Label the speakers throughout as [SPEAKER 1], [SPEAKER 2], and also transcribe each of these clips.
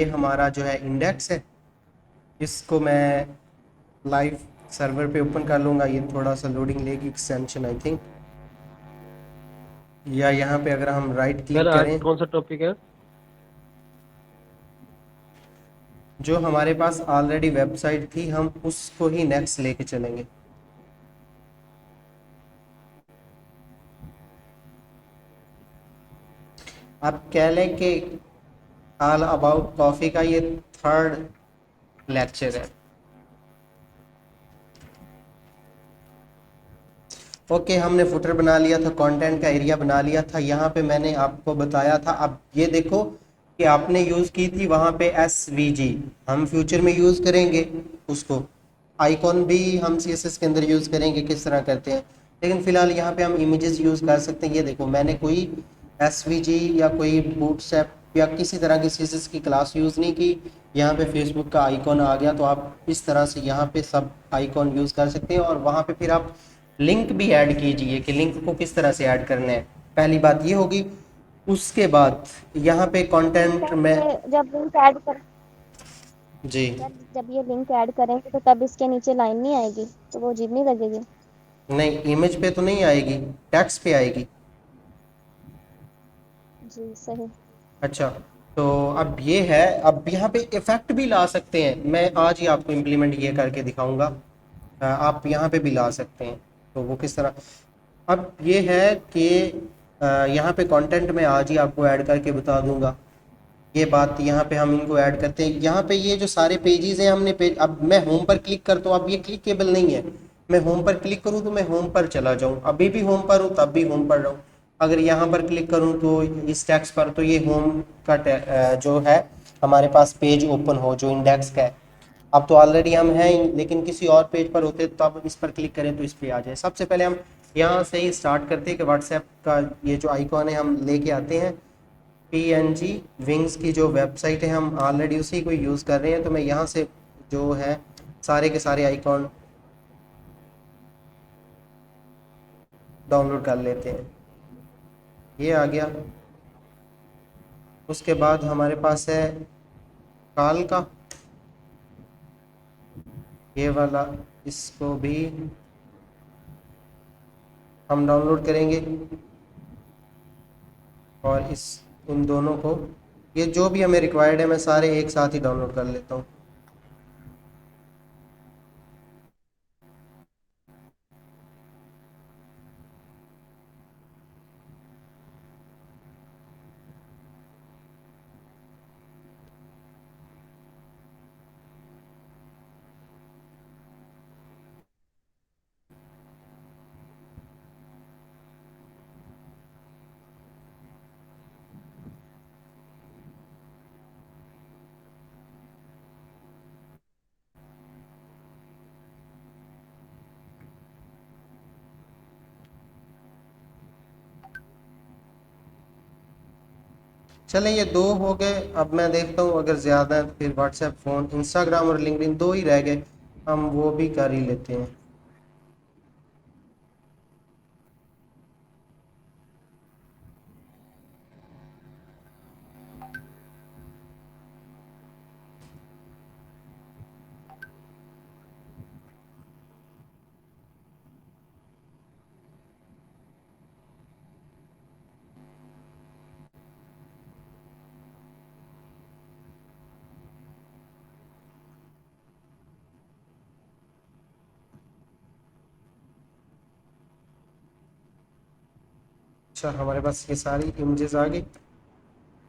[SPEAKER 1] ये हमारा जो है इंडेक्स है, इसको मैं लाइव सर्वर पे ओपन कर लूँगा। ये थोड़ा सा लोडिंग लेगी एक्सटेंशन आई थिंक, या यहाँ पे अगर हम राइट
[SPEAKER 2] सर
[SPEAKER 1] क्लिक
[SPEAKER 2] आज
[SPEAKER 1] करें,
[SPEAKER 2] कौन सा टॉपिक है?
[SPEAKER 1] जो हमारे पास ऑलरेडी वेबसाइट थी हम उसको ही नेक्स्ट लेके चलेंगे। आप कह लें कि ऑल अबाउट कॉफ़ी का ये थर्ड लेक्चर है। ओके, हमने फुटर बना लिया था, कंटेंट का एरिया बना लिया था। यहाँ पे मैंने आपको बताया था, अब ये देखो कि आपने यूज़ की थी वहाँ पे SVG, हम फ्यूचर में यूज़ करेंगे उसको। आइकॉन भी हम CSS के अंदर यूज़ करेंगे, किस तरह करते हैं, लेकिन फ़िलहाल यहाँ पे हम इमेजेस यूज़ कर सकते हैं। ये देखो मैंने कोई SVG या कोई बूटस्ट्रैप या किसी तरह की CSS की क्लास यूज़ नहीं की। यहाँ पे फेसबुक का आइकॉन आ गया, तो आप इस तरह से यहाँ पे सब आइकॉन यूज़ कर सकते हैं। और वहाँ पे फिर आप लिंक भी ऐड कीजिए कि लिंक को किस तरह से ऐड करना है, पहली बात ये होगी। उसके बाद यहाँ पे कंटेंट
[SPEAKER 3] सर
[SPEAKER 1] में,
[SPEAKER 3] ये जब लिंक ऐड कर
[SPEAKER 1] जी
[SPEAKER 3] सर जब ये लिंक ऐड करेंगे तो तब इसके नीचे लाइन नहीं आएगी, तो वो अजीब नहीं लगेगी?
[SPEAKER 1] नहीं, इमेज पे तो नहीं आएगी, टेक्स्ट पे आएगी।
[SPEAKER 3] जी सही।
[SPEAKER 1] अच्छा, तो अब ये है, अब यहाँ पे इफेक्ट भी ला सकते हैं, मैं आज ही आपको इम्प्लीमेंट ये करके दिखाऊंगा। आप यहाँ पे भी ला सकते हैं, तो वो किस तरह। अब ये है कि यहाँ पे कंटेंट में आज ही आपको ऐड करके बता दूंगा। ये बात यहाँ पे हम इनको ऐड करते हैं। यहाँ पे ये जो सारे पेजेस हैं हमने पेज, अब मैं होम पर क्लिक करता हूँ, अब ये क्लिकेबल नहीं है। मैं होम पर क्लिक करूँ तो मैं होम पर चला जाऊँ, अभी भी होम पर हूँ तब भी होम पर रहूँ। अगर यहाँ पर क्लिक करूँ तो इस टेक्स्ट पर, तो ये होम का जो है हमारे पास पेज ओपन हो जो इंडेक्स का है। अब तो ऑलरेडी हम हैं ही, लेकिन किसी और पेज पर होते तो अब इस पर क्लिक करें तो इस पे आ जाए। सबसे पहले हम यहाँ से ही स्टार्ट करते हैं कि व्हाट्सएप का ये जो आइकॉन है हम लेके आते हैं। PNG विंग्स की जो वेबसाइट है हम ऑलरेडी उसी को यूज़ कर रहे हैं, तो मैं यहाँ से जो है सारे के सारे आइकॉन डाउनलोड कर लेते हैं। ये आ गया। उसके बाद हमारे पास है काल का ये वाला, इसको भी हम डाउनलोड करेंगे। और इस इन दोनों को, ये जो भी हमें रिक्वायर्ड है मैं सारे एक साथ ही डाउनलोड कर लेता हूँ। चलें, ये दो हो गए। अब मैं देखता हूँ अगर ज़्यादा है तो फिर व्हाट्सएप, फ़ोन, इंस्टाग्राम और लिंक्डइन दो ही रह गए, हम वो भी कर ही लेते हैं। अच्छा, हमारे पास ये सारी इमेजेस आ गई।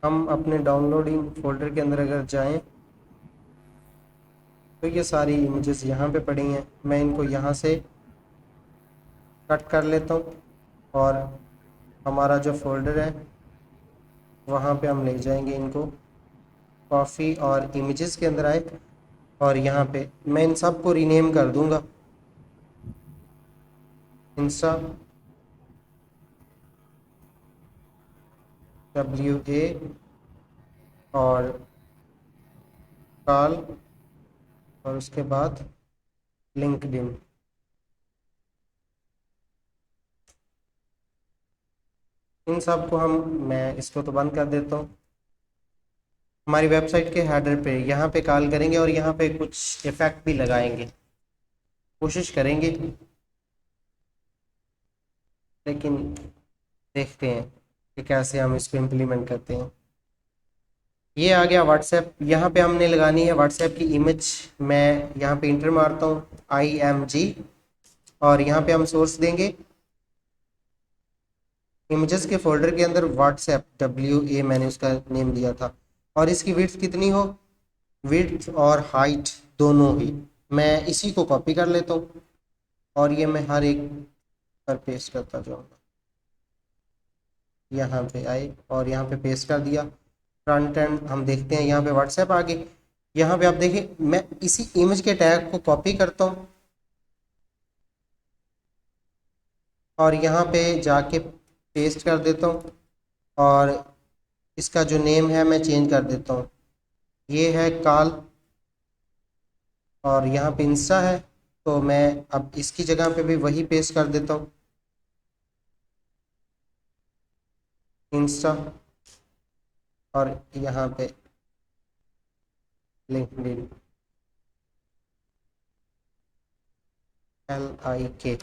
[SPEAKER 1] हम अपने डाउनलोडिंग फोल्डर के अंदर अगर जाएं तो ये सारी इमेजेस यहाँ पे पड़ी हैं। मैं इनको यहाँ से कट कर लेता हूँ और हमारा जो फोल्डर है वहाँ पे हम ले जाएंगे इनको। कॉफ़ी और इमेजेस के अंदर आए और यहाँ पे मैं इन सब को रीनेम कर दूंगा। इंस्टा WA और कॉल और उसके बाद लिंक्डइन। इन सब को हम, मैं इसको तो बंद कर देता हूँ। हमारी वेबसाइट के हेडर पे यहाँ पे कॉल करेंगे और यहाँ पे कुछ इफेक्ट भी लगाएंगे, कोशिश करेंगे, लेकिन देखते हैं कि कैसे हम इसको इम्प्लीमेंट करते हैं। ये आ गया व्हाट्सएप। यहाँ पे हमने लगानी है व्हाट्सएप की इमेज। मैं यहाँ पे इंटर मारता हूँ IMG और यहाँ पे हम सोर्स देंगे इमेजेस के फोल्डर के अंदर व्हाट्सएप WA मैंने उसका नेम दिया था। और इसकी विड्थ कितनी हो, विड्थ और हाइट दोनों ही। मैं इसी को कॉपी कर लेता हूँ और ये मैं हर एक पर पेस्ट करता जाऊँगा। यहाँ पे आए और यहाँ पे पेस्ट कर दिया। फ्रंट एंड हम देखते हैं, यहाँ पे व्हाट्सएप आ गई। यहाँ पे आप देखिए मैं इसी इमेज के टैग को कॉपी करता हूँ और यहाँ पे जाके पेस्ट कर देता हूँ और इसका जो नेम है मैं चेंज कर देता हूँ। ये है कॉल और यहाँ पे इंस्टा है, तो मैं अब इसकी जगह पे भी वही पेस्ट कर देता हूँ, इंस्टा। और यहाँ पे लिंक्डइन LIK।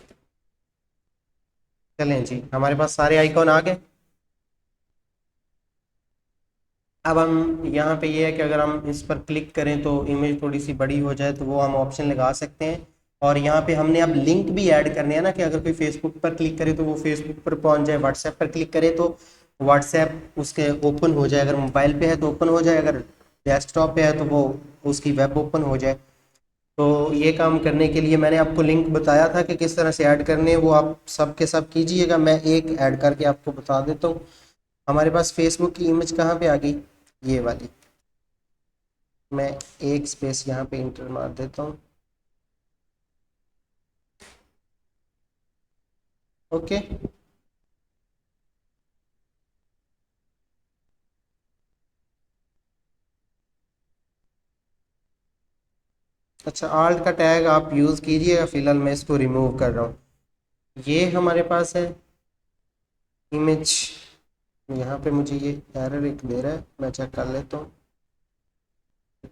[SPEAKER 1] चलें जी, हमारे पास सारे आइकॉन आ गए। अब हम यहाँ पे ये है कि अगर हम इस पर क्लिक करें तो इमेज थोड़ी सी बड़ी हो जाए तो वो हम ऑप्शन लगा सकते हैं। और यहाँ पे हमने अब लिंक भी ऐड करने हैं ना, कि अगर कोई फेसबुक पर क्लिक करे तो वो फेसबुक पर पहुँच जाए, व्हाट्सएप पर क्लिक करे तो व्हाट्सएप उसके ओपन हो जाए, अगर मोबाइल पे है तो ओपन हो जाए, अगर डेस्कटॉप पे है तो वो उसकी वेब ओपन हो जाए। तो ये काम करने के लिए मैंने आपको लिंक बताया था कि किस तरह से ऐड करने हैं, वो आप सब के सब कीजिएगा। मैं एक ऐड करके आपको बता देता हूँ। हमारे पास फेसबुक की इमेज कहाँ पे आ गई, ये वाली। मैं एक स्पेस यहाँ पे इंटर मार देता हूँ। ओके, अच्छा आल्ट का टैग आप यूज़ कीजिएगा, फिलहाल मैं इसको रिमूव कर रहा हूँ। ये हमारे पास है इमेज। यहाँ पे मुझे ये एरर एक दे रहा है, मैं चेक कर लेता हूँ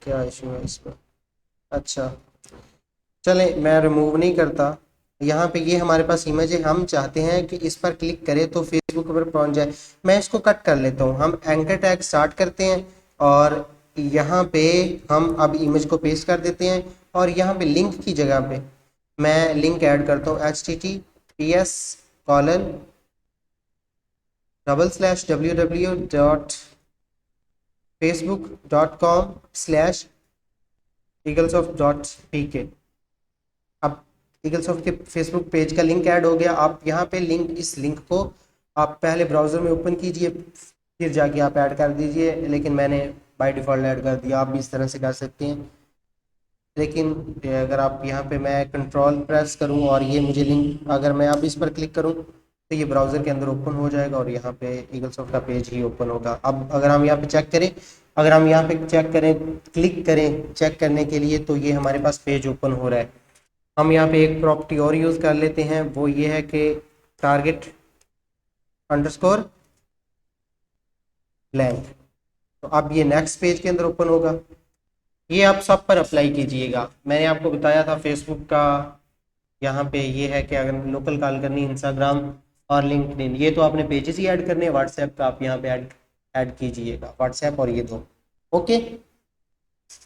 [SPEAKER 1] क्या इशू है इस पर। अच्छा चलें, मैं रिमूव नहीं करता। यहाँ पे ये हमारे पास इमेज है, हम चाहते हैं कि इस पर क्लिक करें तो फेसबुक पर पहुँच जाए। मैं इसको कट कर लेता हूँ। हम एंकर टैग स्टार्ट करते हैं और यहाँ पे हम अब इमेज को पेस्ट कर देते हैं और यहाँ पे लिंक की जगह पे मैं लिंक ऐड करता हूँ https://www.facebook.com/eaglesoft.pk। अब ईगलसॉफ्ट के फेसबुक पेज का लिंक ऐड हो गया। आप यहाँ पे लिंक, इस लिंक को आप पहले ब्राउज़र में ओपन कीजिए, फिर जाके आप ऐड कर दीजिए, लेकिन मैंने बाय डिफ़ॉल्ट ऐड कर दिया। आप भी इस तरह से कर सकते हैं। लेकिन अगर आप यहाँ पे, मैं कंट्रोल प्रेस करूँ और ये मुझे लिंक, अगर मैं अब इस पर क्लिक करूँ तो ये ब्राउज़र के अंदर ओपन हो जाएगा और यहाँ पे ईगलसॉफ्ट का पेज ही ओपन होगा। अब अगर हम यहाँ पे चेक करें, अगर हम यहाँ पे चेक करें, क्लिक करें चेक करने के लिए, तो ये हमारे पास पेज ओपन हो रहा है। हम यहाँ पे एक प्रॉपर्टी और यूज़ कर लेते हैं, वो ये है कि टारगेट अंडरस्कोर ब्लैंक। तो अब ये नेक्स्ट पेज के अंदर ओपन होगा। ये आप सब पर अप्लाई कीजिएगा। मैंने आपको बताया था फेसबुक का, यहाँ पे ये है कि अगर लोकल कॉल करनी, इंस्टाग्राम और लिंक्डइन, ये तो आपने पेजेस ही ऐड करने हैं। व्हाट्सएप का आप यहाँ पे ऐड कीजिएगा, व्हाट्सएप और ये दो। ओके,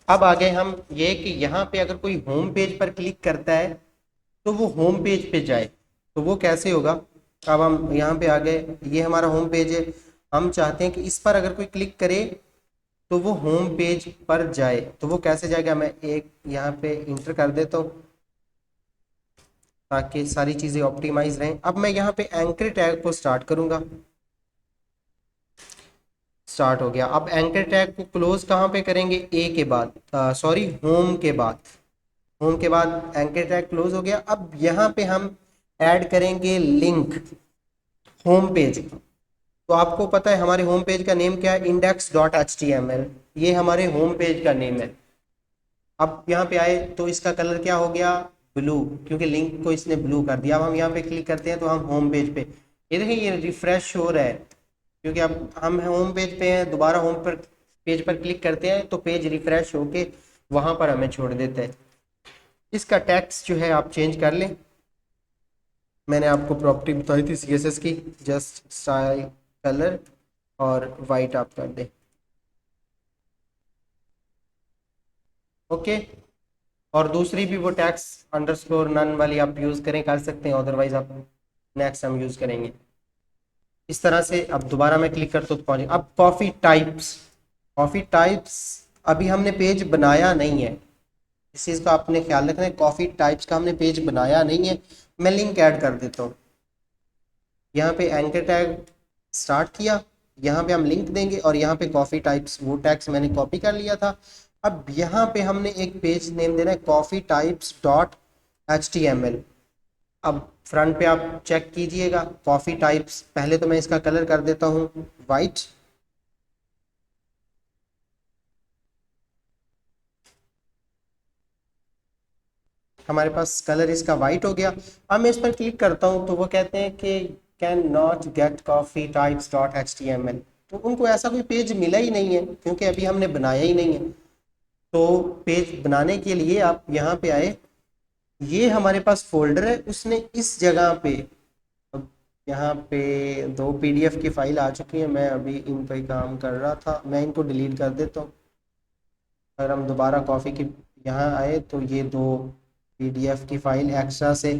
[SPEAKER 1] अब आ गए हम ये कि यहाँ पे अगर कोई होम पेज पर क्लिक करता है तो वो होम पेज पे जाए, तो वो कैसे होगा। अब हम यहाँ पे आ गए, ये हमारा होम पेज है। हम चाहते हैं कि इस पर अगर कोई क्लिक करे तो वो होम पेज पर जाए, तो वो कैसे जाएगा। मैं एक यहाँ पे इंटर कर देता हूँ ताकि सारी चीज़ें ऑप्टिमाइज रहें। अब मैं यहाँ पे एंकर टैग को स्टार्ट करूँगा। स्टार्ट हो गया। अब एंकर टैग को क्लोज कहाँ पे करेंगे, ए के बाद, सॉरी होम के बाद। होम के बाद एंकर टैग क्लोज हो गया। अब यहाँ पे हम ऐड करेंगे लिंक होम पेज। तो आपको पता है हमारे होम पेज का नेम क्या है, index.html। ये हमारे होम पेज का नेम है। अब यहाँ पे आए तो इसका कलर क्या हो गया, ब्लू, क्योंकि लिंक को इसने ब्लू कर दिया। अब हम यहाँ पे क्लिक करते हैं तो हम होम पेज पे, ये देखिए ये रिफ्रेश हो रहा है, क्योंकि अब हम होम पेज पे हैं। दोबारा होम पर पेज पर क्लिक करते हैं तो पेज रिफ्रेश होके वहां पर हमें छोड़ देता है। इसका टेक्स्ट जो है आप चेंज कर लें। मैंने आपको प्रॉपर्टी बताई थी CSS की, जस्ट स्टाइल कलर और वाइट आप कर दें। ओके, और दूसरी भी वो टैक्स अंडरस्कोर नन वाली आप यूज करें, कर सकते हैं, अदरवाइज आप नेक्स्ट हम यूज करेंगे। इस तरह से अब दोबारा मैं क्लिक करता हूँ तो पहुंचे। अब कॉफी टाइप्स, कॉफी टाइप्स अभी हमने पेज बनाया नहीं है, इस चीज का आपने ख्याल रखना है। कॉफी टाइप्स का हमने पेज बनाया नहीं है। मैं लिंक ऐड कर देता हूँ। यहाँ पे एंकर टैग स्टार्ट किया, यहाँ पे हम लिंक देंगे और यहाँ पे कॉफी टाइप्स वो टैग्स मैंने कॉपी कर लिया था। अब यहाँ पे हमने एक पेज नेम देना है कॉफी टाइप्स डॉट HTML। अब फ्रंट पे आप चेक कीजिएगा कॉफी टाइप्स, पहले तो मैं इसका कलर कर देता हूँ वाइट। हमारे पास कलर इसका वाइट हो गया। अब मैं इस पर क्लिक करता हूँ तो वो कहते हैं कि can not gate coffee types dot HTML। तो उनको ऐसा कोई पेज मिला ही नहीं है क्योंकि अभी हमने बनाया ही नहीं है। तो पेज बनाने के लिए आप यहाँ पे आए, ये हमारे पास फोल्डर है, उसने इस जगह पे, अब यहाँ पे 2 PDF की फाइल आ चुकी है, मैं अभी इन पे काम कर रहा था, मैं इनको डिलीट कर देता हूँ। अगर हम दोबारा कॉफ़ी की यहाँ आए तो ये 2 PDF की फाइल एक्स्ट्रा से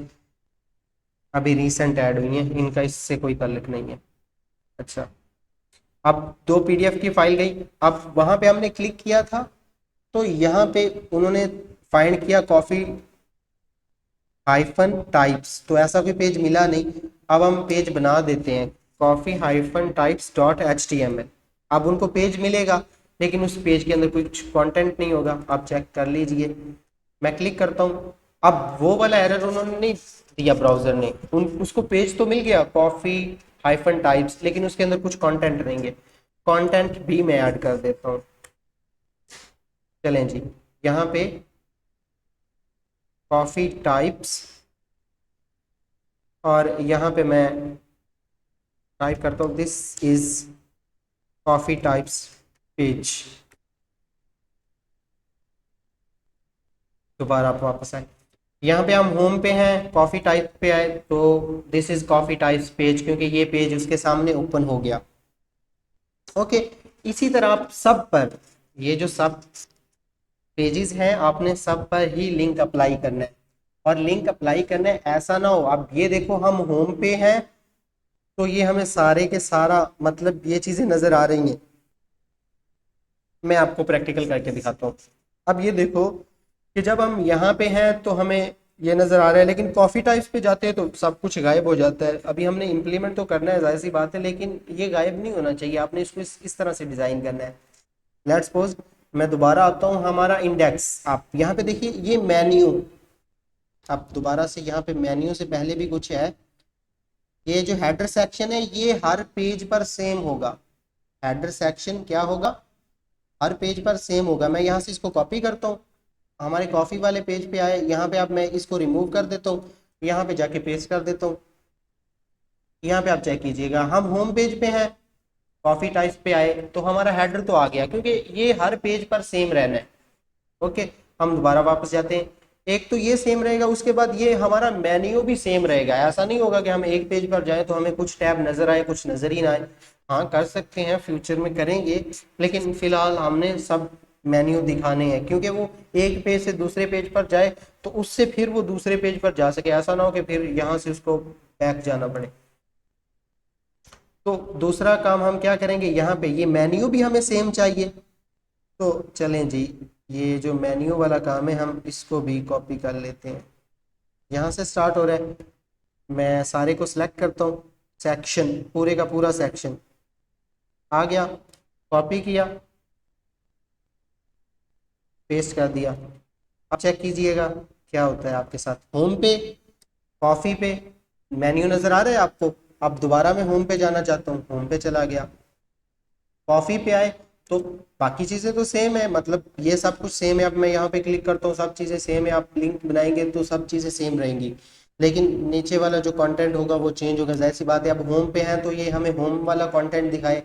[SPEAKER 1] अभी रिसेंट ऐड हुई है, इनका इससे कोई ताल्लुक नहीं है। अच्छा, अब 2 PDF की फाइल गई। अब वहाँ पे हमने क्लिक किया था तो यहाँ पे उन्होंने फाइंड किया कॉफ़ी हाइफन टाइप्स, तो ऐसा कोई पेज मिला नहीं। अब हम पेज बना देते हैं coffee hyphen types dot HTML। अब उनको पेज मिलेगा लेकिन उस पेज के अंदर कुछ कंटेंट नहीं होगा, आप चेक कर लीजिए। मैं क्लिक करता हूँ, अब वो वाला एरर उन्होंने नहीं दिया ब्राउजर ने, उसको पेज तो मिल गया कॉफ़ी हाइफन टाइप्स, लेकिन उसके अंदर कुछ कंटेंट नहीं है। कंटेंट भी मैं ऐड कर देता हूँ। चलें जी, यहाँ पे कॉफ़ी टाइप्स और यहाँ पे मैं टाइप करता हूँ this is coffee types page. दोबारा आप वापस आए, यहाँ पे हम होम पे हैं, कॉफ़ी टाइप पे आए तो this is coffee types page, क्योंकि ये पेज उसके सामने ओपन हो गया। ओके, इसी तरह आप सब पर, ये जो सब पेजेस हैं आपने सब पर ही लिंक अप्लाई करना है। और लिंक अप्लाई करना है ऐसा ना हो, अब ये देखो हम होम पे हैं तो ये हमें सारे के सारा मतलब ये चीज़ें नज़र आ रही हैं। मैं आपको प्रैक्टिकल करके दिखाता हूँ। अब ये देखो कि जब हम यहाँ पे हैं तो हमें ये नज़र आ रहा है, लेकिन कॉफ़ी टाइप्स पे जाते हैं तो सब कुछ गायब हो जाता है। अभी हमने इम्प्लीमेंट तो करना है, जाहिर सी बात है, लेकिन ये गायब नहीं होना चाहिए। आपने इसको इस तरह से डिज़ाइन करना है। लेट्स सपोज मैं दोबारा आता हूँ, हमारा इंडेक्स, आप यहाँ पे देखिए ये मेन्यू, आप दोबारा से यहाँ पे मेन्यू से पहले भी कुछ है। ये जो हेडर सेक्शन है ये हर पेज पर सेम होगा। हेडर सेक्शन क्या होगा, हर पेज पर सेम होगा। मैं यहाँ से इसको कॉपी करता हूँ, हमारे कॉफ़ी वाले पेज पे आए, यहाँ पे अब मैं इसको रिमूव कर देता हूँ, यहाँ पे जाके पेस्ट कर देता हूँ। यहाँ पे आप चेक कीजिएगा हम होम पेज पे हैं, कॉफ़ी टाइप्स पे आए तो हमारा हेडर तो आ गया क्योंकि ये हर पेज पर सेम रहना है। ओके, हम दोबारा वापस जाते हैं, एक तो ये सेम रहेगा, उसके बाद ये हमारा मेन्यू भी सेम रहेगा। ऐसा नहीं होगा कि हम एक पेज पर जाएं तो हमें कुछ टैब नजर आए कुछ नजर ही ना आए। हाँ कर सकते हैं, फ्यूचर में करेंगे, लेकिन फिलहाल हमने सब मेन्यू दिखाने हैं क्योंकि वो एक पेज से दूसरे पेज पर जाए तो उससे फिर वो दूसरे पेज पर जा सके, ऐसा ना हो कि फिर यहाँ से उसको बैक जाना पड़े। तो दूसरा काम हम क्या करेंगे, यहाँ पे ये मेन्यू भी हमें सेम चाहिए। तो चलें जी, ये जो मेन्यू वाला काम है हम इसको भी कॉपी कर लेते हैं। यहाँ से स्टार्ट हो रहा है, मैं सारे को सिलेक्ट करता हूँ, सेक्शन पूरे का पूरा सेक्शन आ गया, कॉपी किया, पेस्ट कर दिया। अब चेक कीजिएगा क्या होता है आपके साथ। होम पे, कॉफ़ी पे मेन्यू नज़र आ रहा है आपको। अब दोबारा मैं होम पे जाना चाहता हूँ, होम पे चला गया। कॉफ़ी पे आए तो बाकी चीज़ें तो सेम है, मतलब ये सब कुछ सेम है। अब मैं यहाँ पे क्लिक करता हूँ, सब चीज़ें सेम है। आप लिंक बनाएंगे तो सब चीज़ें सेम रहेंगी, लेकिन नीचे वाला जो कंटेंट होगा वो चेंज होगा, जाहिर सी बात है। अब होम पे हैं तो ये हमें होम वाला कंटेंट दिखाए,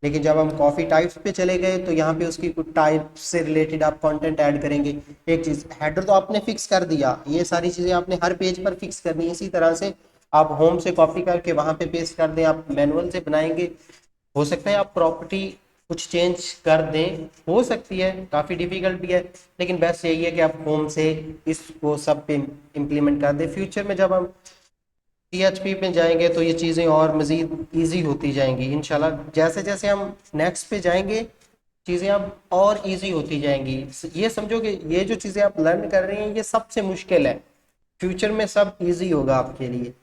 [SPEAKER 1] लेकिन जब हम कॉफ़ी टाइप्स पे चले गए तो यहाँ पे उसकी कुछ टाइप से रिलेटेड आप कंटेंट ऐड करेंगे। एक चीज़, हेडर तो आपने फिक्स कर दिया, ये सारी चीज़ें आपने हर पेज पर फिक्स करनी है। इसी तरह से आप होम से कॉपी करके वहाँ पे पेस्ट कर दें, आप मैनुअल से बनाएंगे, हो सकता है आप प्रॉपर्टी कुछ चेंज कर दें, हो सकती है, काफ़ी डिफिकल्ट भी है, लेकिन बेस्ट यही है कि आप होम से इसको सब पे इम्प्लीमेंट कर दें। फ्यूचर में जब हम PHP पे जाएंगे तो ये चीज़ें और मज़ीद ईजी होती जाएंगी इंशाल्लाह। जैसे जैसे हम नेक्स्ट पे जाएंगे चीज़ें अब और इजी होती जाएंगी। ये समझो कि ये जो चीज़ें आप लर्न कर रहे हैं ये सबसे मुश्किल है, फ्यूचर में सब इजी होगा आपके लिए।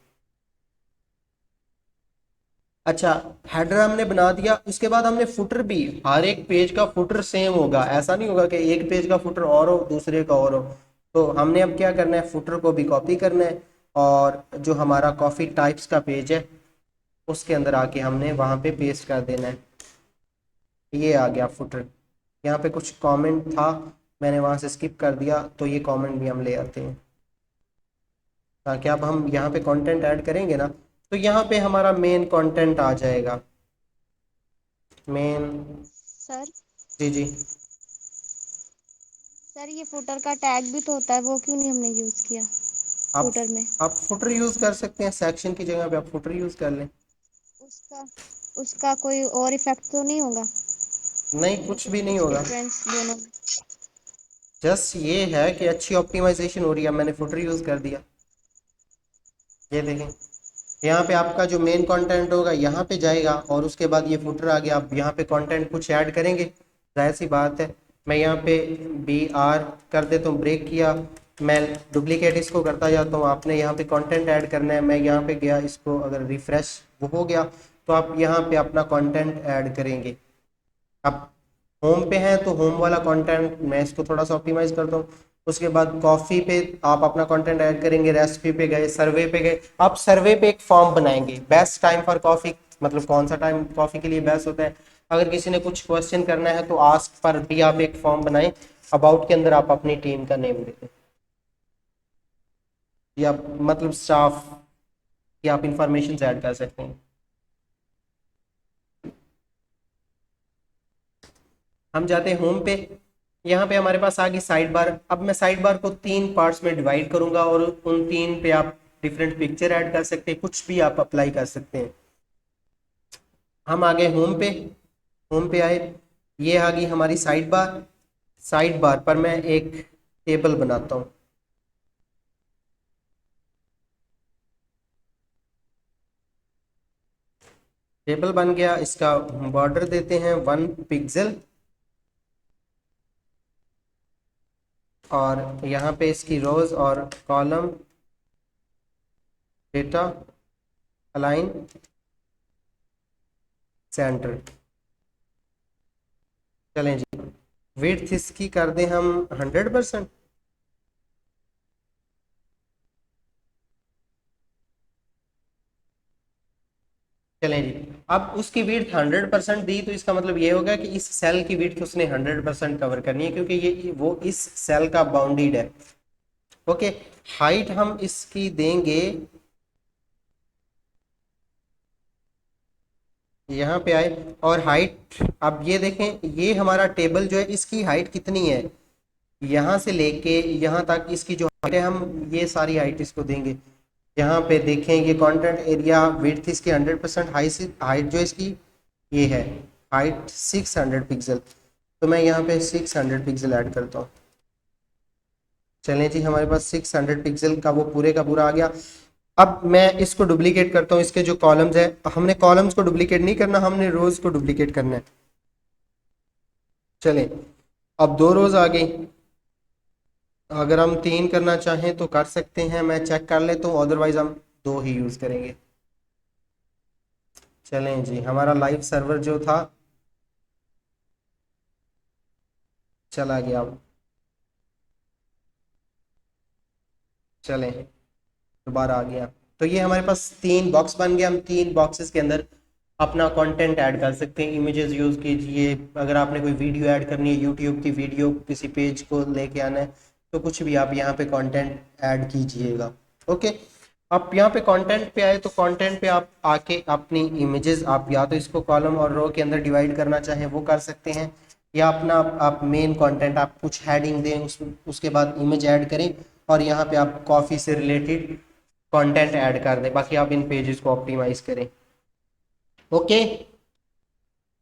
[SPEAKER 1] अच्छा, हेडर हमने बना दिया, उसके बाद हमने फुटर भी, हर एक पेज का फुटर सेम होगा, ऐसा नहीं होगा कि एक पेज का फुटर और हो दूसरे का और हो। तो हमने अब क्या करना है, फुटर को भी कॉपी करना है, और जो हमारा कॉफ़ी टाइप्स का पेज है उसके अंदर आके हमने वहाँ पे पेस्ट कर देना है। ये आ गया फुटर। यहाँ पे कुछ कमेंट था, मैंने वहाँ से स्किप कर दिया, तो ये कमेंट भी हम ले आते हैं ताकि अब हम यहाँ पे कंटेंट ऐड करेंगे ना, तो यहाँ पे हमारा मेन कंटेंट आ जाएगा। मेन,
[SPEAKER 3] सर
[SPEAKER 1] जी जी।
[SPEAKER 3] सर ये फुटर का टैग भी तो होता है, वो क्यों नहीं हमने यूज किया
[SPEAKER 1] आप
[SPEAKER 3] फुटर में?
[SPEAKER 1] आप फुटर यूज़ कर सकते हैं, सेक्शन की जगह पे आप फुटर यूज़ कर लें।
[SPEAKER 3] उसका उसका कोई और इफेक्ट तो नहीं होगा?
[SPEAKER 1] नहीं,
[SPEAKER 3] या
[SPEAKER 1] कुछ
[SPEAKER 3] फिर
[SPEAKER 1] भी नहीं
[SPEAKER 3] कुछ
[SPEAKER 1] होगा,
[SPEAKER 3] डिफरेंस दोनों में?
[SPEAKER 1] जस्ट ये है कि अच्छी ऑप्टिमाइजेशन हो रही है, मैंने फुटर यूज़ कर दिया। ये देखें, यहाँ पे आपका जो मेन कंटेंट होगा यहाँ पे जाएगा, और उसके बाद ये फुटर आ गया। आप यहाँ पे कंटेंट कुछ ऐड करेंगे, जाहिर सी बात है। मैं यहाँ पे BR कर देता हूँ, ब्रेक किया, मैं डुप्लीकेट इसको करता जाता हूँ। आपने यहाँ पे कंटेंट ऐड करना है, मैं यहाँ पे गया, इसको अगर रिफ्रेश वो हो गया तो आप यहाँ पे अपना कंटेंट ऐड करेंगे। आप होम पे हैं तो होम वाला कंटेंट मैं इसको थोड़ा सा ऑप्टिमाइज करता हूँ। उसके बाद कॉफ़ी पे आप अपना कंटेंट ऐड करेंगे, रेसिपी पे गए, सर्वे पे गए, आप सर्वे पे एक फॉर्म बनाएंगे, बेस्ट टाइम फॉर कॉफ़ी, मतलब कौन सा टाइम कॉफ़ी के लिए बेस्ट होता है। अगर किसी ने कुछ क्वेश्चन करना है तो आस्क पर भी आप एक फॉर्म बनाएं, अबाउट के अंदर आप अपनी टीम का नेम दें, या मतलब स्टाफ की आप इंफॉर्मेशन ऐड कर सकते हैं। हम जाते हैं होम पे, यहाँ पे हमारे पास आ गई साइड बार। अब मैं साइड बार को 3 पार्ट्स में डिवाइड करूंगा, और उन 3 पे आप डिफरेंट पिक्चर ऐड कर सकते हैं, कुछ भी आप अप्लाई कर सकते हैं। हम आ गए होम पे, होम पे आए, ये आ गई हमारी साइड बार। साइड बार पर मैं एक टेबल बनाता हूँ, टेबल बन गया, इसका बॉर्डर देते हैं 1 पिक्सल, और यहाँ पे इसकी रोज और कॉलम, डेटा, अलाइन, सेंटर। चलें जी, विड्थ इसकी कर दें हम 100%। चलें जी, अब उसकी विड्थ 100% दी तो इसका मतलब ये होगा कि इस सेल की विड्थ उसने 100% कवर करनी है, क्योंकि ये वो इस सेल का बाउंडेड है। ओके, हाइट हम इसकी देंगे, यहाँ पे आए, और हाइट, अब ये देखें, ये हमारा टेबल जो है इसकी हाइट कितनी है, यहाँ से लेके यहाँ तक इसकी जो हाइट है, हम ये सारी हाइट इसको देंगे। यहाँ पे देखें, ये कंटेंट एरिया विड्थ इसकी 100%, हाइट जो इसकी ये है, हाइट 600 पिक्सल, तो मैं यहाँ पे 600 पिक्सल ऐड करता हूँ। चलें जी, हमारे पास 600 पिक्सल का वो पूरे का पूरा आ गया। अब मैं इसको डुप्लीकेट करता हूँ, इसके जो कॉलम्स है, हमने कॉलम्स को डुप्लीकेट नहीं करना, हमने रोज को डुप्लीकेट करना है। चलें, अब 2 रोज आ गई, अगर हम 3 करना चाहें तो कर सकते हैं, मैं चेक कर लेता हूँ, अदरवाइज हम 2 ही यूज करेंगे। चलें जी, हमारा लाइव सर्वर जो था चला गया अब। चलें, दोबारा आ गया, तो ये हमारे पास 3 बॉक्स बन गया। हम 3 बॉक्सेस के अंदर अपना कंटेंट ऐड कर सकते हैं। इमेजेस यूज़ कीजिए, अगर आपने कोई वीडियो ऐड करनी है, यूट्यूब की वीडियो किसी पेज को लेके आना है, तो कुछ भी आप यहाँ पे कंटेंट ऐड कीजिएगा। ओके, आप यहाँ पे कंटेंट पे आए तो कंटेंट पे आप आके अपनी इमेजेस आप या तो इसको कॉलम और रो के अंदर डिवाइड करना चाहें वो कर सकते हैं, या अपना आप मेन कंटेंट आप कुछ हेडिंग दें, उसके बाद इमेज ऐड करें और यहाँ पे आप कॉफ़ी से रिलेटेड कंटेंट ऐड कर दें, बाकी आप इन पेजेस को ऑप्टिमाइज करें। ओके।